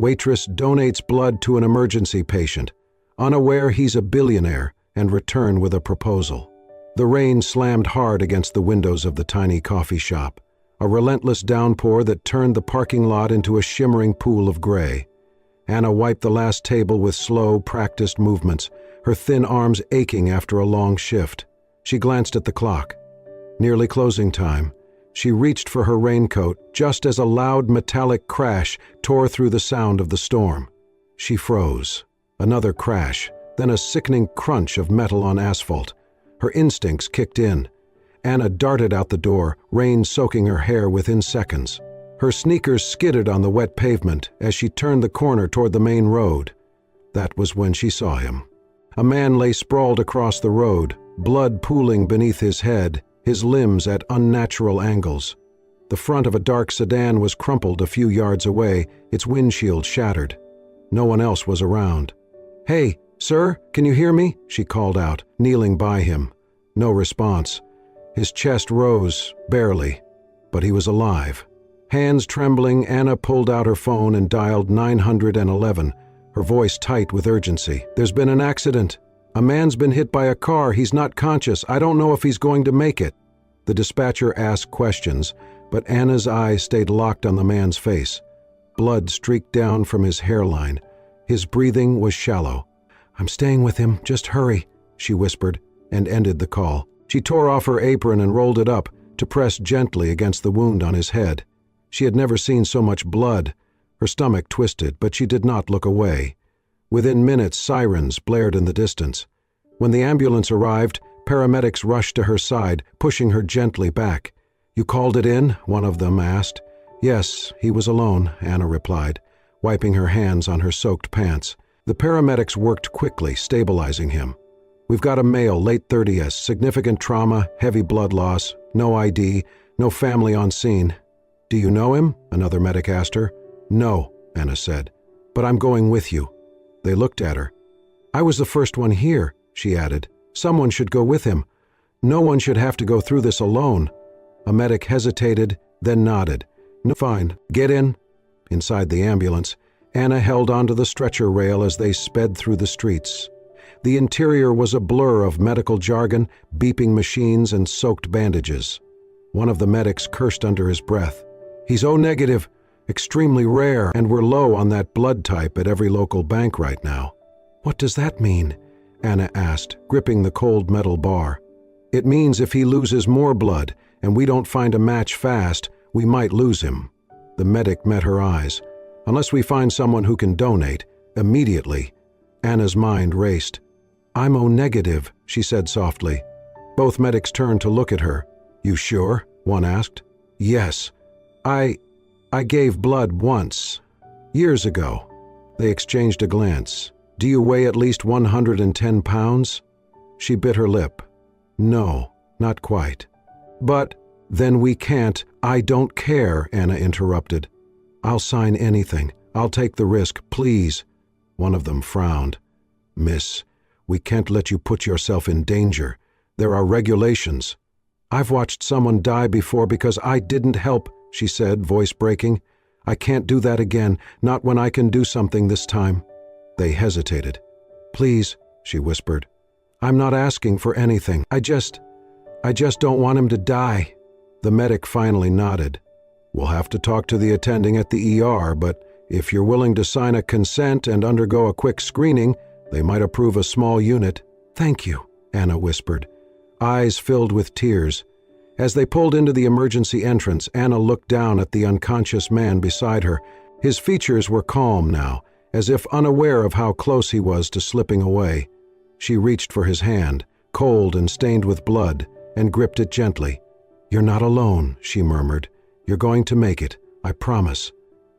Waitress donates blood to an emergency patient, unaware he's a billionaire, and return with a proposal. The rain slammed hard against the windows of the tiny coffee shop, a relentless downpour that turned the parking lot into a shimmering pool of gray. Anna wiped the last table with slow, practiced movements, her thin arms aching after a long shift. She glanced at the clock. Nearly closing time. She reached for her raincoat just as a loud metallic crash tore through the sound of the storm. She froze. Another crash, then a sickening crunch of metal on asphalt. Her instincts kicked in. Anna darted out the door, rain soaking her hair within seconds. Her sneakers skidded on the wet pavement as she turned the corner toward the main road. That was when she saw him. A man lay sprawled across the road, blood pooling beneath his head, his limbs at unnatural angles. The front of a dark sedan was crumpled a few yards away, its windshield shattered. No one else was around. "Hey, sir, can you hear me?" she called out, kneeling by him. No response. His chest rose, barely, but he was alive. Hands trembling, Anna pulled out her phone and dialed 911, her voice tight with urgency. "There's been an accident. A man's been hit by a car. He's not conscious. I don't know if he's going to make it." The dispatcher asked questions, but Anna's eyes stayed locked on the man's face. Blood streaked down from his hairline. His breathing was shallow. "I'm staying with him. Just hurry," she whispered, and ended the call. She tore off her apron and rolled it up to press gently against the wound on his head. She had never seen so much blood. Her stomach twisted, but she did not look away. Within minutes, sirens blared in the distance. When the ambulance arrived, paramedics rushed to her side, pushing her gently back. "You called it in?" one of them asked. "Yes, he was alone," Anna replied, wiping her hands on her soaked pants. The paramedics worked quickly, stabilizing him. "We've got a male, late 30s, significant trauma, heavy blood loss, no ID, no family on scene." "Do you know him?" another medic asked her. "No," Anna said, "but I'm going with you." They looked at her. "I was the first one here," she added. "Someone should go with him. No one should have to go through this alone." A medic hesitated, then nodded. "No, fine. Get in." Inside the ambulance, Anna held onto the stretcher rail as they sped through the streets. The interior was a blur of medical jargon, beeping machines, and soaked bandages. One of the medics cursed under his breath. "He's O negative. Extremely rare, and we're low on that blood type at every local bank right now." "What does that mean?" Anna asked, gripping the cold metal bar. "It means if he loses more blood, and we don't find a match fast, we might lose him." The medic met her eyes. "Unless we find someone who can donate, immediately." Anna's mind raced. "I'm O negative," she said softly. Both medics turned to look at her. "You sure?" one asked. "Yes. I gave blood once. Years ago." They exchanged a glance. "Do you weigh at least 110 pounds? She bit her lip. "No, not quite." "But then we can't." "I don't care," Anna interrupted. "I'll sign anything. I'll take the risk, please." One of them frowned. "Miss, we can't let you put yourself in danger. There are regulations." "I've watched someone die before because I didn't help," she said, voice breaking. "I can't do that again, not when I can do something this time." They hesitated. "Please," she whispered. "I'm not asking for anything. I just don't want him to die." The medic finally nodded. "We'll have to talk to the attending at the ER, but if you're willing to sign a consent and undergo a quick screening, they might approve a small unit." "Thank you," Anna whispered, eyes filled with tears. As they pulled into the emergency entrance, Anna looked down at the unconscious man beside her. His features were calm now, as if unaware of how close he was to slipping away. She reached for his hand, cold and stained with blood, and gripped it gently. "You're not alone," she murmured. "You're going to make it, I promise."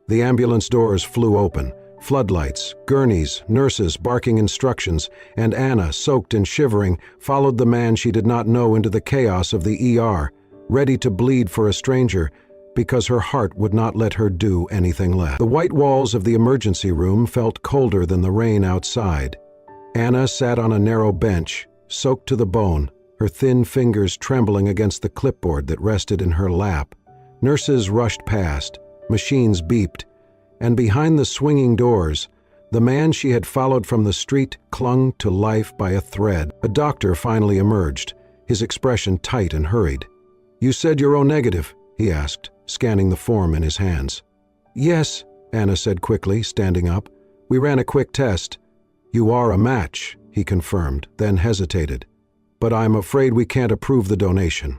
The ambulance doors flew open. Floodlights, gurneys, nurses barking instructions, and Anna, soaked and shivering, followed the man she did not know into the chaos of the ER, ready to bleed for a stranger because her heart would not let her do anything less. The white walls of the emergency room felt colder than the rain outside. Anna sat on a narrow bench, soaked to the bone, her thin fingers trembling against the clipboard that rested in her lap. Nurses rushed past, machines beeped, and behind the swinging doors, the man she had followed from the street clung to life by a thread. A doctor finally emerged, his expression tight and hurried. "You said you're O-negative?" he asked, scanning the form in his hands. "Yes," Anna said quickly, standing up. "We ran a quick test." "You are a match," he confirmed, then hesitated. "But I'm afraid we can't approve the donation."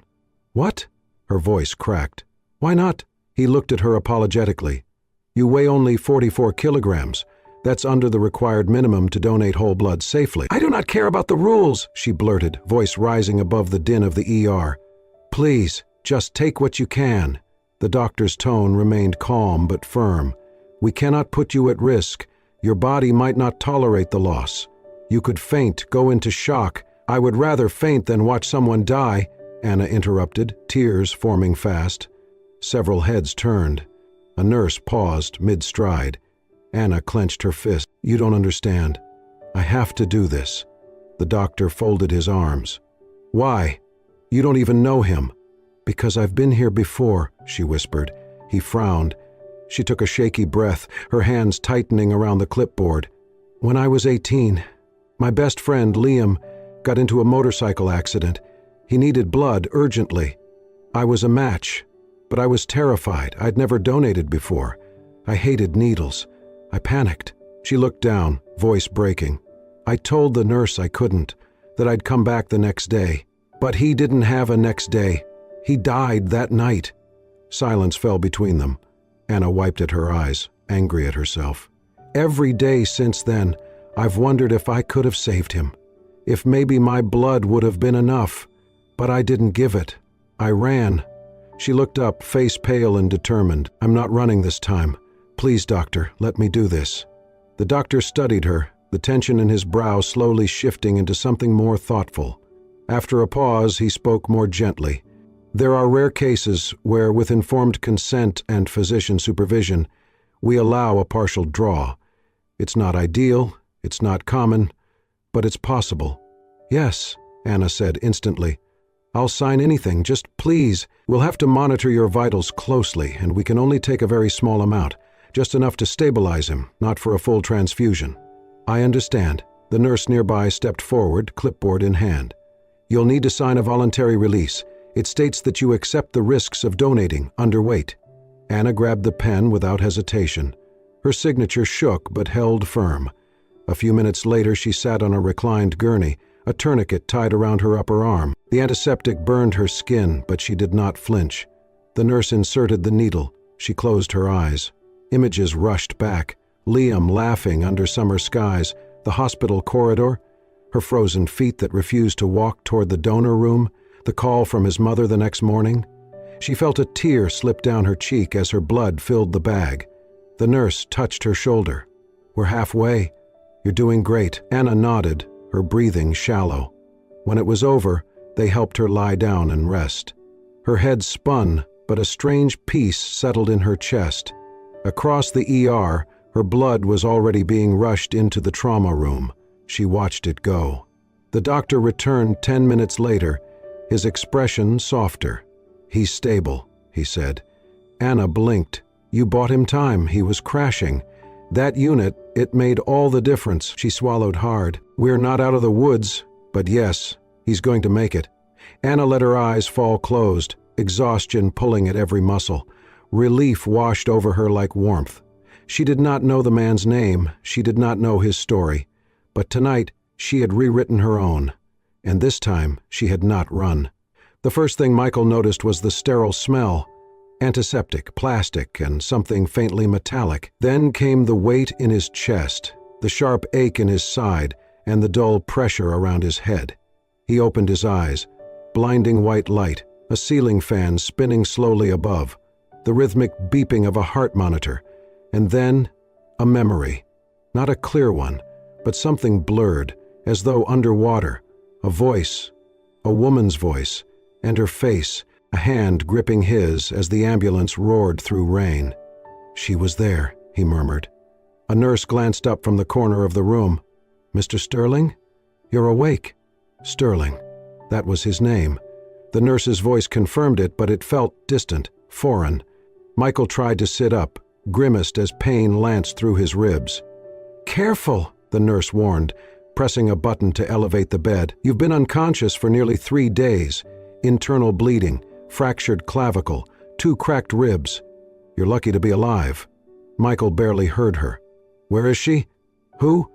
"What?" Her voice cracked. "Why not?" He looked at her apologetically. "You weigh only 44 kilograms. That's under the required minimum to donate whole blood safely." "I do not care about the rules," she blurted, voice rising above the din of the ER. "Please, just take what you can." The doctor's tone remained calm but firm. "We cannot put you at risk. Your body might not tolerate the loss. You could faint, go into shock. I would rather faint than watch someone die," Anna interrupted, tears forming fast. Several heads turned. A nurse paused mid-stride. Anna clenched her fist. "You don't understand. I have to do this." The doctor folded his arms. "Why? You don't even know him." "Because I've been here before," she whispered. He frowned. She took a shaky breath, her hands tightening around the clipboard. "When I was 18, my best friend, Liam, got into a motorcycle accident. He needed blood urgently. I was a match, but I was terrified. I'd never donated before. I hated needles. I panicked." She looked down, voice breaking. "I told the nurse I couldn't, that I'd come back the next day. But he didn't have a next day. He died that night." Silence fell between them. Anna wiped at her eyes, angry at herself. "Every day since then, I've wondered if I could have saved him. If maybe my blood would have been enough. But I didn't give it. I ran." She looked up, face pale and determined. "I'm not running this time. Please, doctor, let me do this." The doctor studied her, the tension in his brow slowly shifting into something more thoughtful. After a pause, he spoke more gently. "There are rare cases where, with informed consent and physician supervision, we allow a partial draw. It's not ideal, it's not common, but it's possible." "Yes," Anna said instantly. "I'll sign anything, just please. We'll have to monitor your vitals closely, and we can only take a very small amount. Just enough to stabilize him, not for a full transfusion." "I understand." The nurse nearby stepped forward, clipboard in hand. "You'll need to sign a voluntary release. It states that you accept the risks of donating, underweight." Anna grabbed the pen without hesitation. Her signature shook but held firm. A few minutes later she sat on a reclined gurney, a tourniquet tied around her upper arm. The antiseptic burned her skin, but she did not flinch. The nurse inserted the needle. She closed her eyes. Images rushed back. Liam laughing under summer skies, the hospital corridor, her frozen feet that refused to walk toward the donor room, the call from his mother the next morning. She felt a tear slip down her cheek as her blood filled the bag. The nurse touched her shoulder. "We're halfway. You're doing great." Anna nodded, her breathing shallow. When it was over, they helped her lie down and rest. Her head spun, but a strange peace settled in her chest. Across the ER, her blood was already being rushed into the trauma room. She watched it go. The doctor returned 10 minutes later, his expression softer. "He's stable," he said. Anna blinked. "You bought him time. He was crashing. That unit, it made all the difference." She swallowed hard. "We're not out of the woods, but yes, he's going to make it." Anna let her eyes fall closed, exhaustion pulling at every muscle. Relief washed over her like warmth. She did not know the man's name, she did not know his story, but tonight she had rewritten her own, and this time she had not run. The first thing Michael noticed was the sterile smell, antiseptic, plastic, and something faintly metallic. Then came the weight in his chest, the sharp ache in his side, and the dull pressure around his head. He opened his eyes. Blinding white light, a ceiling fan spinning slowly above, the rhythmic beeping of a heart monitor, and then a memory. Not a clear one, but something blurred, as though underwater. A voice, a woman's voice, and her face, a hand gripping his as the ambulance roared through rain. "She was there," he murmured. A nurse glanced up from the corner of the room. "Mr. Sterling? You're awake." Sterling. That was his name. The nurse's voice confirmed it, but it felt distant, foreign. Michael tried to sit up, grimaced as pain lanced through his ribs. "Careful," the nurse warned, pressing a button to elevate the bed. "You've been unconscious for nearly 3 days. Internal bleeding, fractured clavicle, 2 cracked ribs. You're lucky to be alive." Michael barely heard her. "Where is she?" "Who?"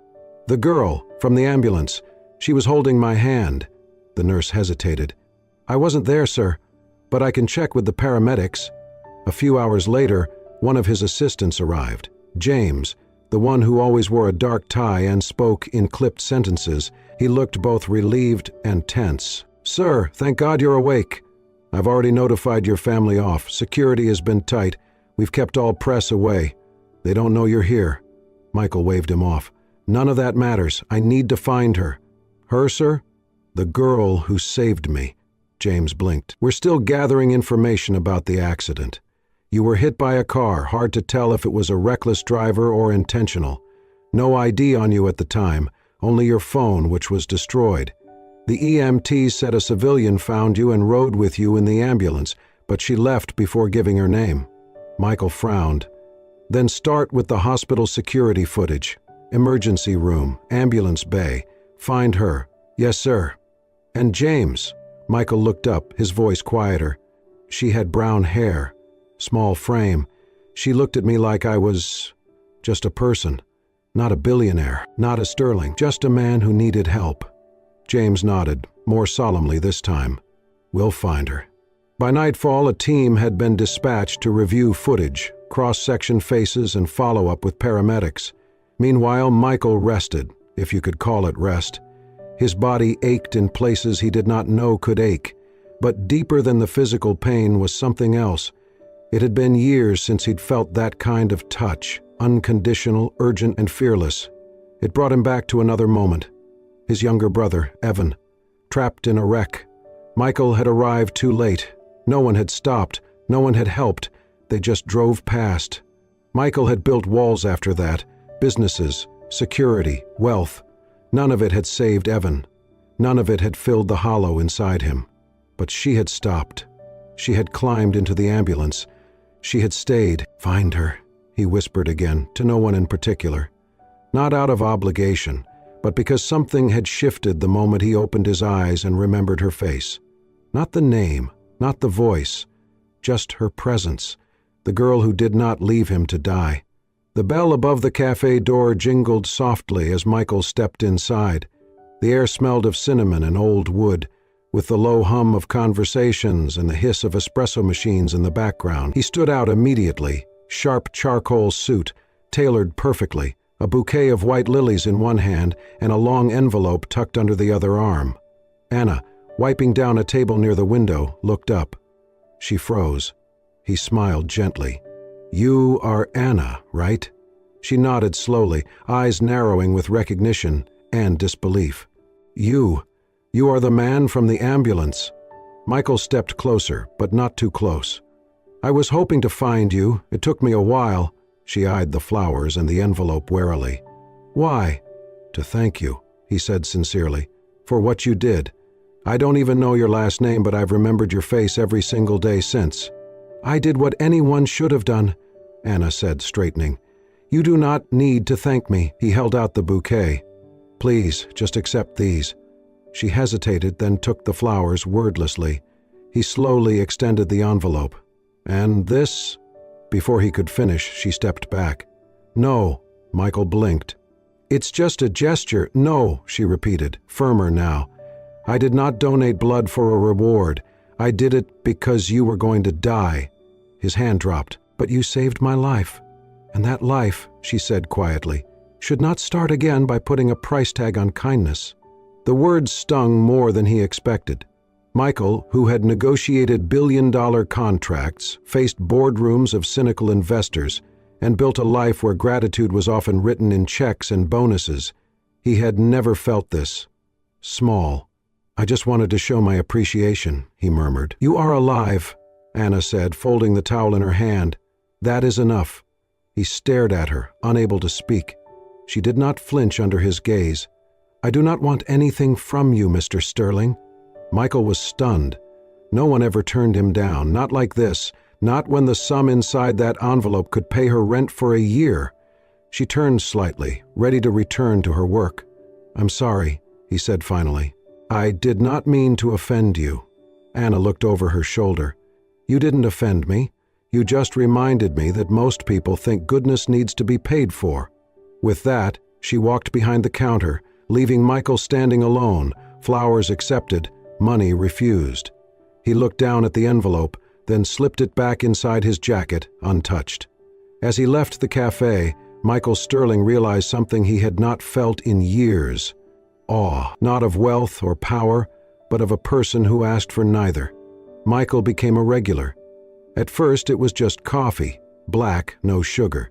"The girl, from the ambulance. She was holding my hand." The nurse hesitated. "I wasn't there, sir, but I can check with the paramedics." A few hours later, one of his assistants arrived. James, the one who always wore a dark tie and spoke in clipped sentences. He looked both relieved and tense. "Sir, thank God you're awake. I've already notified your family off. Security has been tight. We've kept all press away. They don't know you're here." Michael waved him off. "None of that matters. I need to find her." "Her, sir?" "The girl who saved me." James blinked. "We're still gathering information about the accident. You were hit by a car, hard to tell if it was a reckless driver or intentional. No ID on you at the time, only your phone, which was destroyed. The EMT said a civilian found you and rode with you in the ambulance, but she left before giving her name." Michael frowned. "Then start with the hospital security footage. Emergency room, ambulance bay. Find her." "Yes, sir." "And James." Michael looked up, his voice quieter. "She had brown hair, small frame. She looked at me like I was just a person. Not a billionaire, not a Sterling, just a man who needed help." James nodded, more solemnly this time. "We'll find her." By nightfall, a team had been dispatched to review footage, cross-section faces, and follow up with paramedics. Meanwhile, Michael rested, if you could call it rest. His body ached in places he did not know could ache, but deeper than the physical pain was something else. It had been years since he'd felt that kind of touch, unconditional, urgent, and fearless. It brought him back to another moment. His younger brother, Evan, trapped in a wreck. Michael had arrived too late. No one had stopped, no one had helped. They just drove past. Michael had built walls after that, businesses, security, wealth. None of it had saved Evan. None of it had filled the hollow inside him. But she had stopped. She had climbed into the ambulance. She had stayed. "Find her," he whispered again, to no one in particular. Not out of obligation, but because something had shifted the moment he opened his eyes and remembered her face. Not the name, not the voice, just her presence, the girl who did not leave him to die. The bell above the cafe door jingled softly as Michael stepped inside. The air smelled of cinnamon and old wood, with the low hum of conversations and the hiss of espresso machines in the background. He stood out immediately, sharp charcoal suit, tailored perfectly, a bouquet of white lilies in one hand and a long envelope tucked under the other arm. Anna, wiping down a table near the window, looked up. She froze. He smiled gently. "You are Anna, right?" She nodded slowly, eyes narrowing with recognition and disbelief. You are the man from the ambulance." Michael stepped closer, but not too close. "I was hoping to find you. It took me a while." She eyed the flowers and the envelope warily. "Why?" "To thank you," he said sincerely, "for what you did. I don't even know your last name, but I've remembered your face every single day since." "I did what anyone should have done," Anna said, straightening. "You do not need to thank me." He held out the bouquet. "Please, just accept these." She hesitated, then took the flowers wordlessly. He slowly extended the envelope. "And this?" Before he could finish, she stepped back. "No," Michael blinked. "It's just a gesture." "No," she repeated, firmer now. "I did not donate blood for a reward. I did it because you were going to die." His hand dropped. "But you saved my life. And that life," she said quietly, "should not start again by putting a price tag on kindness." The words stung more than he expected. Michael, who had negotiated billion-dollar contracts, faced boardrooms of cynical investors, and built a life where gratitude was often written in checks and bonuses, he had never felt this. Small. "I just wanted to show my appreciation," he murmured. "You are alive," Anna said, folding the towel in her hand. "That is enough." He stared at her, unable to speak. She did not flinch under his gaze. "I do not want anything from you, Mr. Sterling." Michael was stunned. No one ever turned him down, not like this, Not when the sum inside that envelope could pay her rent for a year. She turned slightly, ready to return to her work. "I'm sorry," he said finally. "I did not mean to offend you." Anna looked over her shoulder. "You didn't offend me. You just reminded me that most people think goodness needs to be paid for." With that, she walked behind the counter, leaving Michael standing alone, flowers accepted, money refused. He looked down at the envelope, then slipped it back inside his jacket, untouched. As he left the cafe, Michael Sterling realized something he had not felt in years. Awe, not of wealth or power, but of a person who asked for neither. Michael became a regular. At first it was just coffee, black, no sugar.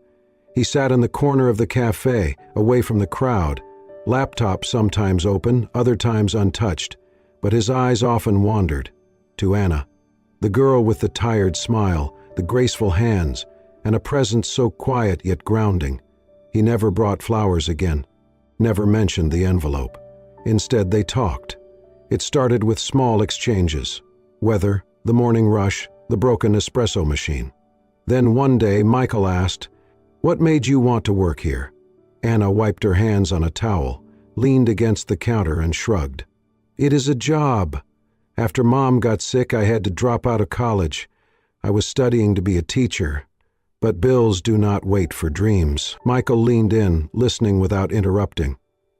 He sat in the corner of the cafe, away from the crowd, laptop sometimes open, other times untouched, but his eyes often wandered. To Anna, the girl with the tired smile, the graceful hands, and a presence so quiet yet grounding. He never brought flowers again, never mentioned the envelope. Instead, they talked. It started with small exchanges: weather, the morning rush, the broken espresso machine. Then one day, Michael asked, "What made you want to work here?" Anna wiped her hands on a towel, leaned against the counter and shrugged. "It is a job. After Mom got sick, I had to drop out of college. I was studying to be a teacher. But bills do not wait for dreams." Michael leaned in, listening without interrupting.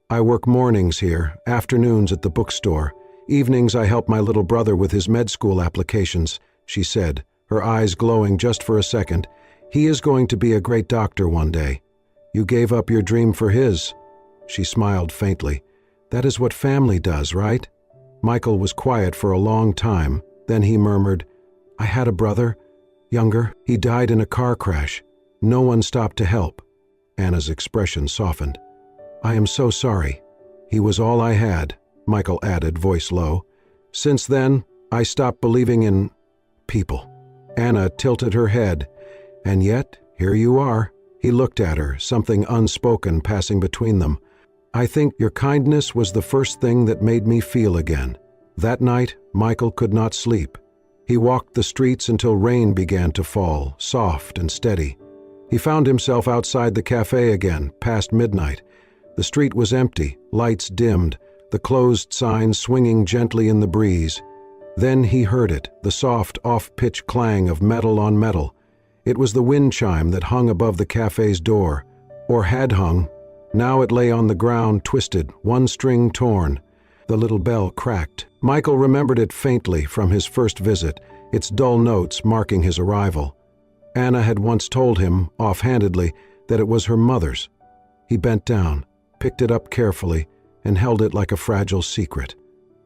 "I work mornings here, afternoons at the bookstore. Evenings I help my little brother with his med school applications," she said, her eyes glowing just for a second. "He is going to be a great doctor one day." "You gave up your dream for his." She smiled faintly. "That is what family does, right?" Michael was quiet for a long time. Then he murmured, "I had a brother, younger. He died in a car crash. No one stopped to help." Anna's expression softened. "I am so sorry. He was all I had," Michael added, voice low. "Since then, I stopped believing in people." Anna tilted her head. "And yet, here you are." He looked at her, something unspoken passing between them. "I think your kindness was the first thing that made me feel again." That night, Michael could not sleep. He walked the streets until rain began to fall, soft and steady. He found himself outside the cafe again, past midnight. The street was empty, lights dimmed, the closed sign swinging gently in the breeze. Then he heard it, the soft, off-pitch clang of metal on metal. It was the wind chime that hung above the cafe's door, or had hung. Now it lay on the ground, twisted, one string torn. The little bell cracked. Michael remembered it faintly from his first visit, its dull notes marking his arrival. Anna had once told him, offhandedly, that it was her mother's. He bent down, picked it up carefully, and held it like a fragile secret.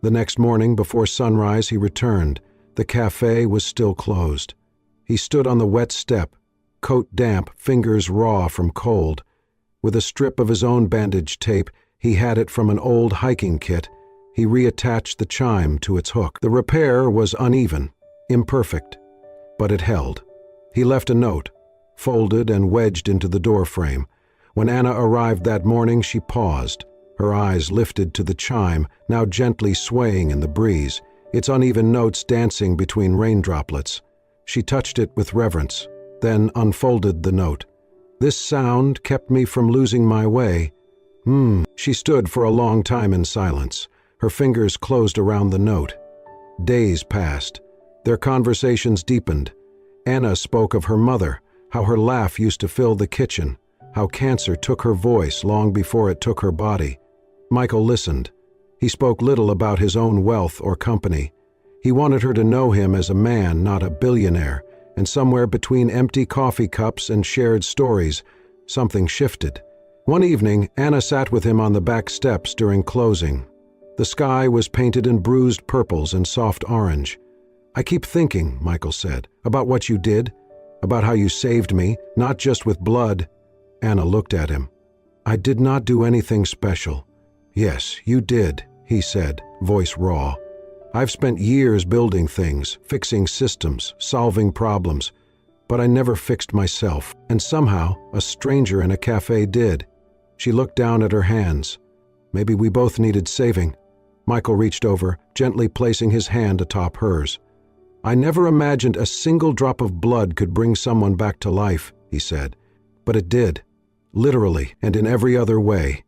The next morning, before sunrise, he returned. The cafe was still closed. He stood on the wet step, coat damp, fingers raw from cold. With a strip of his own bandage tape, he had it from an old hiking kit, he reattached the chime to its hook. The repair was uneven, imperfect, but it held. He left a note, folded and wedged into the doorframe. When Anna arrived that morning, she paused. Her eyes lifted to the chime, now gently swaying in the breeze, its uneven notes dancing between rain droplets. She touched it with reverence, then unfolded the note. "This sound kept me from losing my way." She stood for a long time in silence. Her fingers closed around the note. Days passed. Their conversations deepened. Anna spoke of her mother, how her laugh used to fill the kitchen, how cancer took her voice long before it took her body. Michael listened. He spoke little about his own wealth or company. He wanted her to know him as a man, not a billionaire, and somewhere between empty coffee cups and shared stories, something shifted. One evening, Anna sat with him on the back steps during closing. The sky was painted in bruised purples and soft orange. "I keep thinking," Michael said, "about what you did, about how you saved me, not just with blood." Anna looked at him. "I did not do anything special." "Yes, you did," he said, voice raw. "I've spent years building things, fixing systems, solving problems, but I never fixed myself, and somehow a stranger in a cafe did." She looked down at her hands. "Maybe we both needed saving." Michael reached over, gently placing his hand atop hers. "I never imagined a single drop of blood could bring someone back to life," he said. "But it did, literally and in every other way."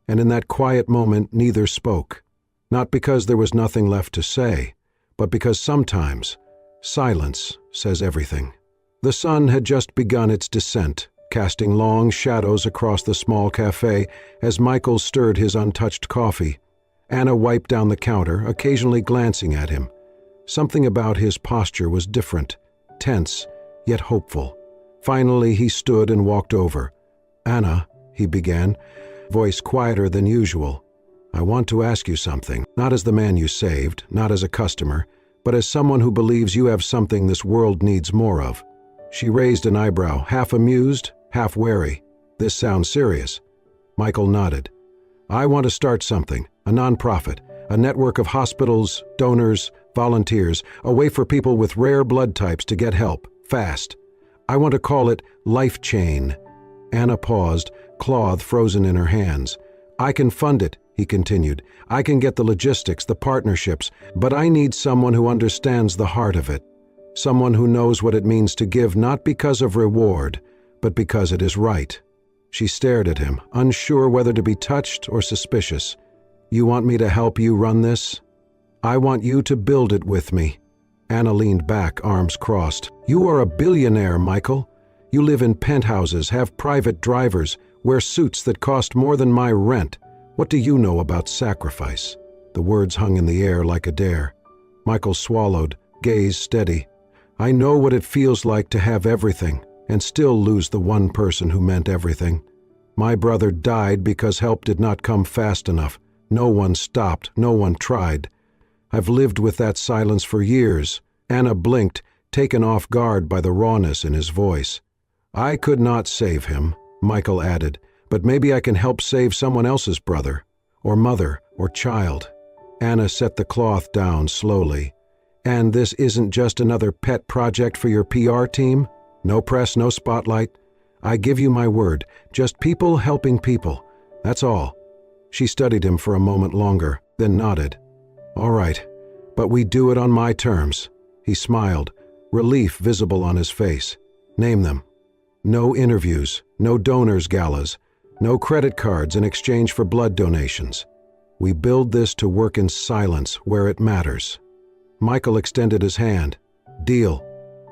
And in that quiet moment, neither spoke. Not because there was nothing left to say, but because sometimes silence says everything. The sun had just begun its descent, casting long shadows across the small cafe as Michael stirred his untouched coffee. Anna wiped down the counter, occasionally glancing at him. Something about his posture was different, tense, yet hopeful. Finally, he stood and walked over. "Anna," he began, voice quieter than usual, "I want to ask you something, not as the man you saved, not as a customer, but as someone who believes you have something this world needs more of." She raised an eyebrow, half amused, half wary. "This sounds serious." Michael nodded. "I want to start something, a nonprofit, a network of hospitals, donors, volunteers, a way for people with rare blood types to get help, fast. I want to call it Life Chain." Anna paused, cloth frozen in her hands. "I can fund it," he continued. "I can get the logistics, the partnerships, but I need someone who understands the heart of it. Someone who knows what it means to give not because of reward, but because it is right." She stared at him, unsure whether to be touched or suspicious. "You want me to help you run this?" "I want you to build it with me." Anna leaned back, arms crossed. "You are a billionaire, Michael. You live in penthouses, have private drivers, wear suits that cost more than my rent. What do you know about sacrifice?" The words hung in the air like a dare. Michael swallowed, gaze steady. "I know what it feels like to have everything and still lose the one person who meant everything. My brother died because help did not come fast enough. No one stopped, no one tried. I've lived with that silence for years." Anna blinked, taken off guard by the rawness in his voice. "I could not save him," Michael added, "but maybe I can help save someone else's brother, or mother, or child." Anna set the cloth down slowly. "And this isn't just another pet project for your PR team? No press, no spotlight? I give you my word, just people helping people. That's all." She studied him for a moment longer, then nodded. "All right, but we do it on my terms." He smiled, relief visible on his face. "Name them." "No interviews, no donors galas, no credit cards in exchange for blood donations. We build this to work in silence where it matters." Michael extended his hand. "Deal."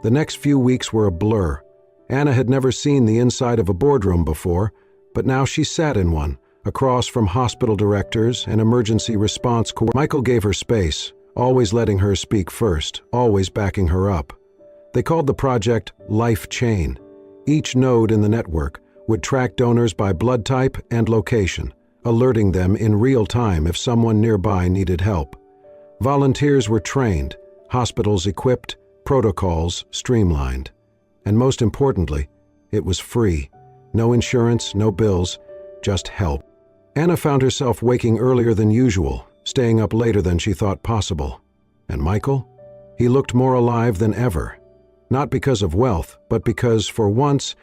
The next few weeks were a blur. Anna had never seen the inside of a boardroom before, but now she sat in one, across from hospital directors and emergency response coordinators. Michael gave her space, always letting her speak first, always backing her up. They called the project Life Chain. Each node in the network would track donors by blood type and location, alerting them in real time if someone nearby needed help. Volunteers were trained, hospitals equipped, protocols streamlined. And most importantly, it was free. No insurance, no bills, just help. Anna found herself waking earlier than usual, staying up later than she thought possible. And Michael? He looked more alive than ever. Not because of wealth, but because, for once,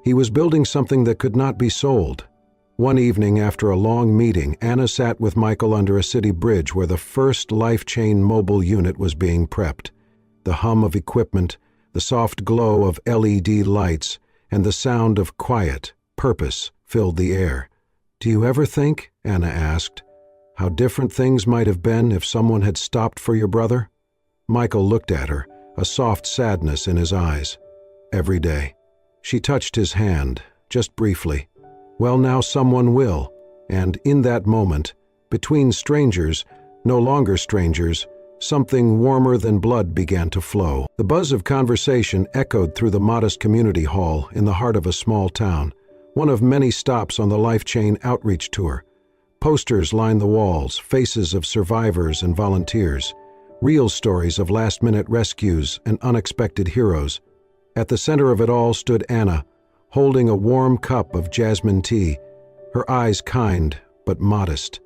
he was building something that could not be sold. One evening after a long meeting, Anna sat with Michael under a city bridge where the first Life Chain mobile unit was being prepped. The hum of equipment, the soft glow of LED lights, and the sound of quiet, purpose filled the air. "Do you ever think," Anna asked, "how different things might have been if someone had stopped for your brother?" Michael looked at her, a soft sadness in his eyes. "Every day." She touched his hand, just briefly. "Well, now someone will." And in that moment, between strangers, no longer strangers, something warmer than blood began to flow. The buzz of conversation echoed through the modest community hall in the heart of a small town, one of many stops on the Life Chain outreach tour. Posters lined the walls, faces of survivors and volunteers, real stories of last-minute rescues and unexpected heroes. At the center of it all stood Anna, holding a warm cup of jasmine tea, her eyes kind but modest.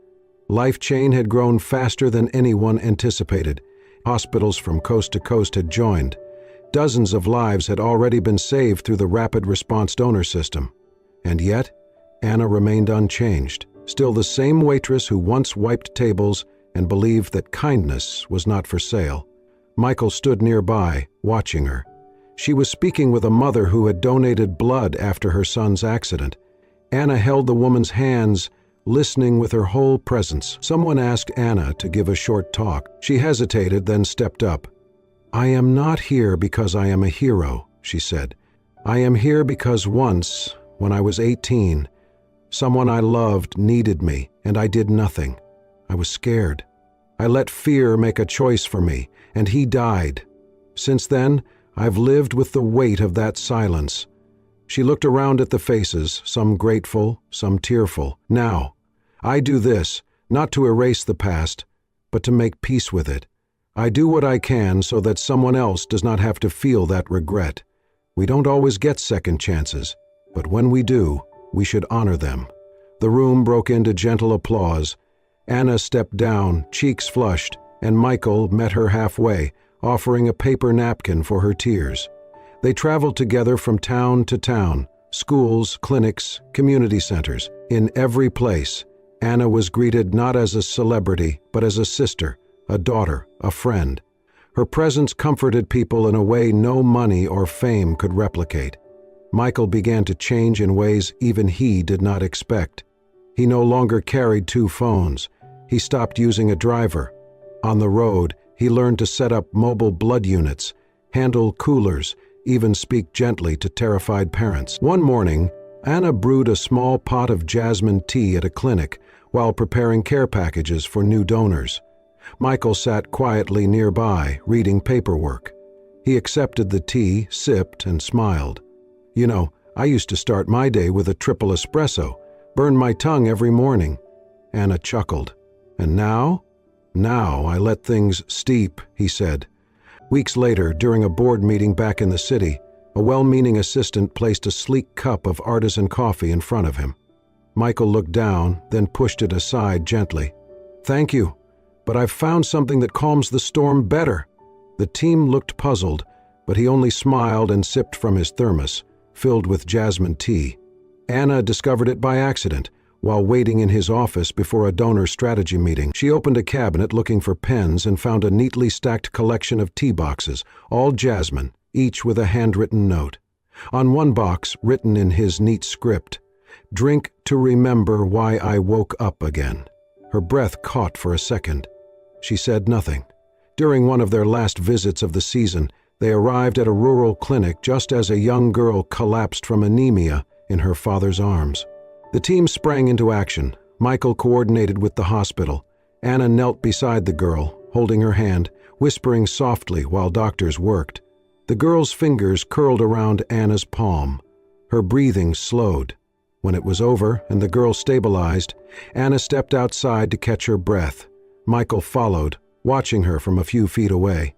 Life Chain had grown faster than anyone anticipated. Hospitals from coast to coast had joined. Dozens of lives had already been saved through the rapid response donor system. And yet, Anna remained unchanged, still the same waitress who once wiped tables and believed that kindness was not for sale. Michael stood nearby, watching her. She was speaking with a mother who had donated blood after her son's accident. Anna held the woman's hands, listening with her whole presence. Someone asked Anna to give a short talk. She hesitated, then stepped up. "I am not here because I am a hero," she said. "I am here because once, when I was 18, someone I loved needed me, and I did nothing. I was scared. I let fear make a choice for me, and he died. Since then, I've lived with the weight of that silence." She looked around at the faces, some grateful, some tearful. "Now, I do this, not to erase the past, but to make peace with it. I do what I can so that someone else does not have to feel that regret. We don't always get second chances, but when we do, we should honor them." The room broke into gentle applause. Anna stepped down, cheeks flushed, and Michael met her halfway, offering a paper napkin for her tears. They traveled together from town to town, schools, clinics, community centers. In every place, Anna was greeted not as a celebrity, but as a sister, a daughter, a friend. Her presence comforted people in a way no money or fame could replicate. Michael began to change in ways even he did not expect. He no longer carried 2 phones. He stopped using a driver. On the road, he learned to set up mobile blood units, handle coolers, even speak gently to terrified parents. One morning, Anna brewed a small pot of jasmine tea at a clinic while preparing care packages for new donors. Michael sat quietly nearby, reading paperwork. He accepted the tea, sipped, and smiled. "You know, I used to start my day with a triple espresso, burn my tongue every morning." Anna chuckled. "And now? Now I let things steep," he said. Weeks later, during a board meeting back in the city, a well-meaning assistant placed a sleek cup of artisan coffee in front of him. Michael looked down, then pushed it aside gently. "Thank you, but I've found something that calms the storm better." The team looked puzzled, but he only smiled and sipped from his thermos, filled with jasmine tea. Anna discovered it by accident, while waiting in his office before a donor strategy meeting. She opened a cabinet looking for pens and found a neatly stacked collection of tea boxes, all jasmine, each with a handwritten note. On one box, written in his neat script, "Drink to remember why I woke up again." Her breath caught for a second. She said nothing. During one of their last visits of the season, they arrived at a rural clinic just as a young girl collapsed from anemia in her father's arms. The team sprang into action. Michael coordinated with the hospital. Anna knelt beside the girl, holding her hand, whispering softly while doctors worked. The girl's fingers curled around Anna's palm. Her breathing slowed. When it was over and the girl stabilized, Anna stepped outside to catch her breath. Michael followed, watching her from a few feet away.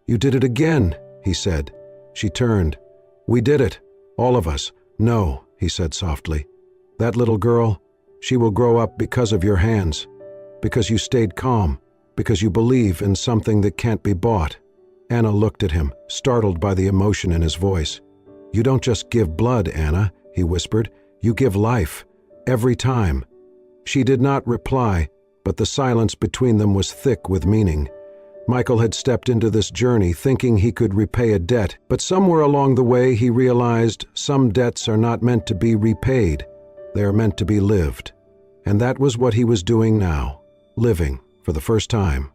"You did it again," he said. She turned. "We did it, all of us." "No," he said softly. "That little girl, she will grow up because of your hands, because you stayed calm, because you believe in something that can't be bought." Anna looked at him, startled by the emotion in his voice. "You don't just give blood, Anna," he whispered. "You give life, every time." She did not reply, but the silence between them was thick with meaning. Michael had stepped into this journey thinking he could repay a debt, but somewhere along the way he realized some debts are not meant to be repaid. They are meant to be lived. And that was what he was doing now, living for the first time.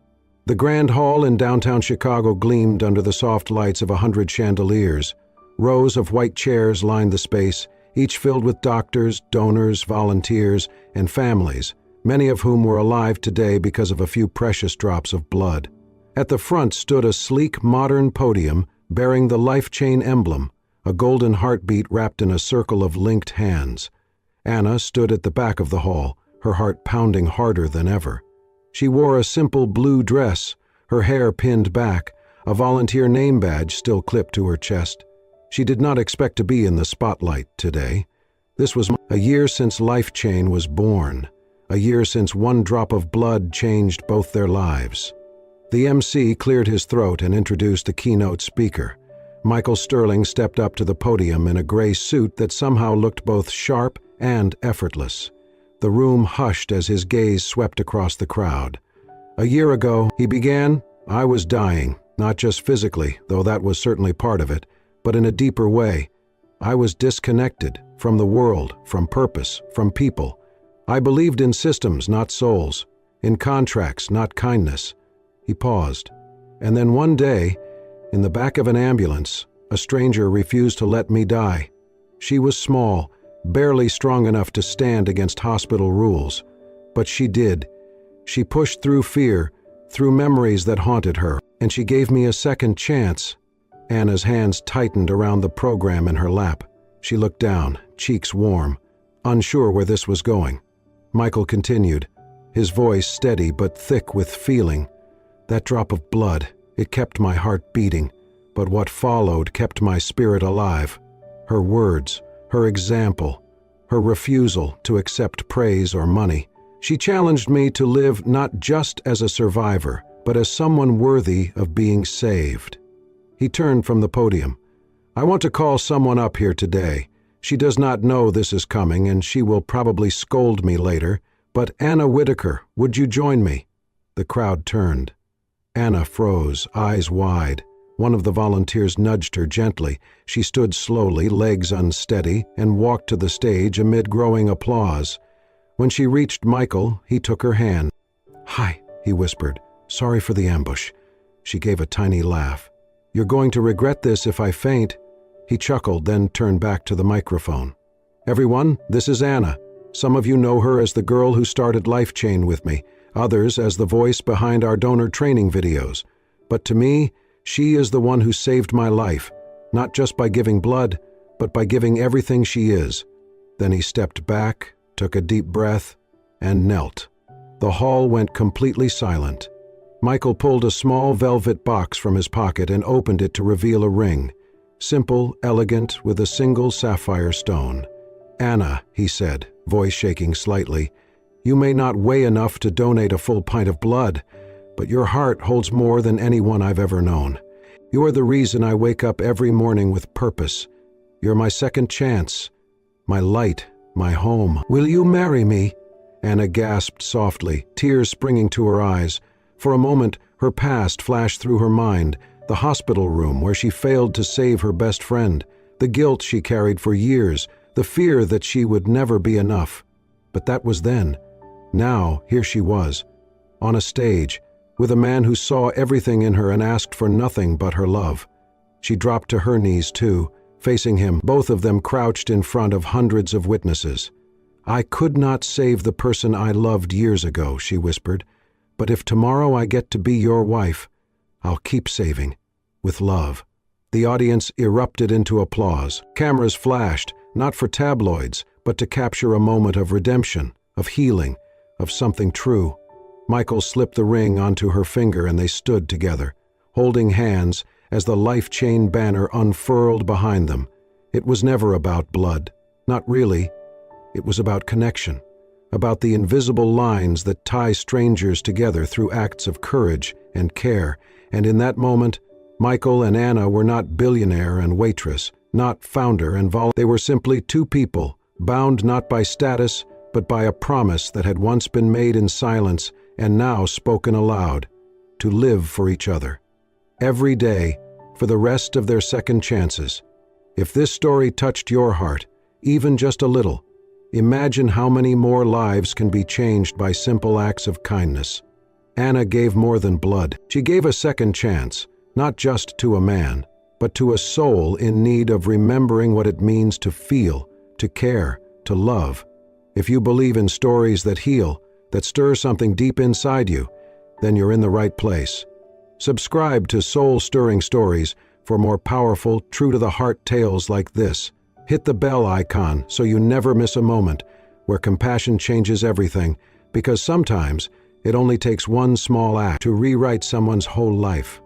The Grand Hall in downtown Chicago gleamed under the soft lights of 100 chandeliers. Rows of white chairs lined the space, each filled with doctors, donors, volunteers, and families, many of whom were alive today because of a few precious drops of blood. At the front stood a sleek, modern podium bearing the Life Chain emblem, a golden heartbeat wrapped in a circle of linked hands. Anna stood at the back of the hall, her heart pounding harder than ever. She wore a simple blue dress, her hair pinned back, a volunteer name badge still clipped to her chest. She did not expect to be in the spotlight today. This was a year since Life Chain was born, a year since one drop of blood changed both their lives. The MC cleared his throat and introduced the keynote speaker. Michael Sterling stepped up to the podium in a gray suit that somehow looked both sharp and effortless. The room hushed as his gaze swept across the crowd. "A year ago," he began, "I was dying. Not just physically, though that was certainly part of it, but in a deeper way. I was disconnected from the world, from purpose, from people. I believed in systems, not souls, in contracts, not kindness. He paused. And then one day, in the back of an ambulance, a stranger refused to let me die. She was small, barely strong enough to stand against hospital rules. But she did. She pushed through fear, through memories that haunted her, and she gave me a second chance. Anna's hands tightened around the program in her lap. She looked down, cheeks warm, unsure where this was going. Michael continued, his voice steady but thick with feeling. That drop of blood, it kept my heart beating, but what followed kept my spirit alive. Her words, her example, her refusal to accept praise or money. She challenged me to live not just as a survivor, but as someone worthy of being saved. He turned from the podium. I want to call someone up here today. She does not know this is coming, and she will probably scold me later, but Anna Whitaker, would you join me? The crowd turned. Anna froze, eyes wide. One of the volunteers nudged her gently. She stood slowly, legs unsteady, and walked to the stage amid growing applause. When she reached Michael, he took her hand. "Hi," he whispered. "Sorry for the ambush." She gave a tiny laugh. "You're going to regret this if I faint." He chuckled, then turned back to the microphone. "Everyone, this is Anna. Some of you know her as the girl who started Life Chain with me, others as the voice behind our donor training videos. But to me, she is the one who saved my life, not just by giving blood, but by giving everything she is." Then he stepped back, took a deep breath, and knelt. The hall went completely silent. Michael pulled a small velvet box from his pocket and opened it to reveal a ring. Simple, elegant, with a single sapphire stone. "Anna," he said, voice shaking slightly, "you may not weigh enough to donate a full pint of blood, but your heart holds more than anyone I've ever known. You are the reason I wake up every morning with purpose. You're my second chance, my light, my home. Will you marry me?" Anna gasped softly, tears springing to her eyes. For a moment, her past flashed through her mind, the hospital room where she failed to save her best friend, the guilt she carried for years, the fear that she would never be enough. But that was then. Now, here she was, on a stage, with a man who saw everything in her and asked for nothing but her love. She dropped to her knees too, facing him, both of them crouched in front of hundreds of witnesses. "I could not save the person I loved years ago," she whispered, "but if tomorrow I get to be your wife, I'll keep saving, with love." The audience erupted into applause. Cameras flashed, not for tabloids, but to capture a moment of redemption, of healing, of something true. Michael slipped the ring onto her finger and they stood together, holding hands as the Life Chain banner unfurled behind them. It was never about blood. Not really. It was about connection, about the invisible lines that tie strangers together through acts of courage and care. And in that moment, Michael and Anna were not Billionaire and Waitress, not founder and They were simply two people, bound not by status, but by a promise that had once been made in silence and now spoken aloud, to live for each other. Every day, for the rest of their second chances. If this story touched your heart, even just a little, imagine how many more lives can be changed by simple acts of kindness. Anna gave more than blood. She gave a second chance, not just to a man, but to a soul in need of remembering what it means to feel, to care, to love. If you believe in stories that heal, that stir something deep inside you, then you're in the right place. Subscribe to Soul-Stirring Stories for more powerful, true-to-the-heart tales like this. Hit the bell icon so you never miss a moment where compassion changes everything, because sometimes it only takes one small act to rewrite someone's whole life.